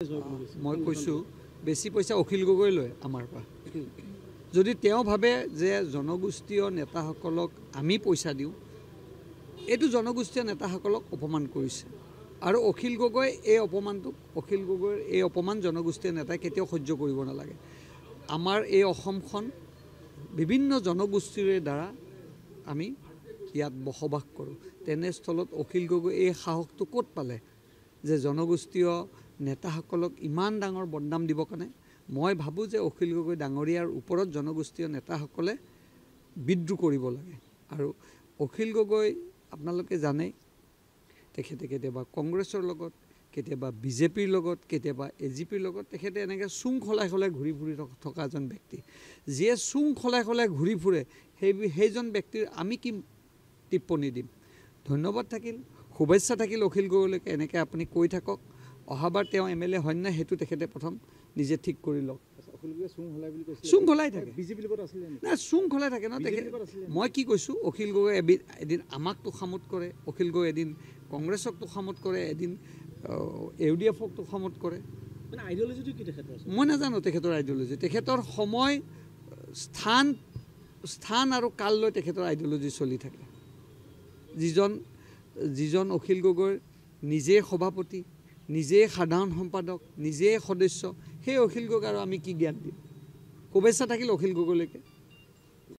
মই কৈছোঁ বেছি পইচা অখিল গগৈ লয় আমাৰ পৰা। যদি তেওঁ ভাবে যে জনগোষ্ঠীয় নেতাসকলক আমি পইচা দিওঁ, এইটো জনগোষ্ঠীয় নেতাসকলক অপমান কৰিছে। আৰু অখিল গগৈ এই অপমান জনগোষ্ঠীয় নেতাই কেতিয়াও সহ্য কৰিব নালাগে। আমাৰ এই অসমখন বিভিন্ন জনগোষ্ঠীৰে দ্বাৰা আমি ইয়াত বসবাস কৰোঁ। তেনেস্থলত অখিল গগৈ এই সাহসটো ক'ত পালে যে জনগোষ্ঠীয় নেতাসকলক ইমান ডাঙৰ বদনাম দিব কাৰণে? মই ভাবোঁ যে অখিল গগৈ ডাঙৰীয়াৰ ওপৰত জনগোষ্ঠীয় নেতাসকলে বিদ্ৰোহ কৰিব লাগে। আৰু অখিল গগৈ আপোনালোকে জানে, তেখেতে কেতিয়াবা কংগ্ৰেছৰ লগত, কেতিয়াবা বিজেপিৰ লগত, কেতিয়াবা এজিপিৰ লগত তেখেতে এনেকৈ চুং সলাই সলাই ঘূৰি ফুৰি থকা এজন ব্যক্তি। যিয়ে চুং সলাই সলাই ঘূৰি ফুৰে সেইজন ব্যক্তিৰ আমি কি টিপ্পনী দিম? ধন্যবাদ থাকিল, শুভেচ্ছা থাকিল অখিল গগৈলৈকে। এনেকৈ আপুনি কৈ থাকক। অহাবাৰ তেওঁ MLA হয় নাই সেইটো তেখেতে প্ৰথম নিজে ঠিক কৰি লওক। চুং সলাই থাকে না, চুং সলাই থাকে ন তেখেতে। মই কি কৈছোঁ, অখিল গগৈ এদিন আমাক তোষামত কৰে, অখিল গগৈ এদিন কংগ্ৰেছক তোষামত কৰে, এদিন UDFক তোষামত কৰে। মই নাজানো তেখেতৰ আইডিঅ'লজি। তেখেতৰ সময় স্থান আৰু কাল লৈ তেখেতৰ আইডিঅ'লজি চলি থাকে। যিজন অখিল গগৈৰ নিজেই সভাপতি, নিজেই সাধাৰণ সম্পাদক, নিজেই সদস্য, সেই অখিল গগৈক আৰু আমি কি জ্ঞান দিম? শুভেচ্ছা থাকিল অখিল গগৈলৈকে।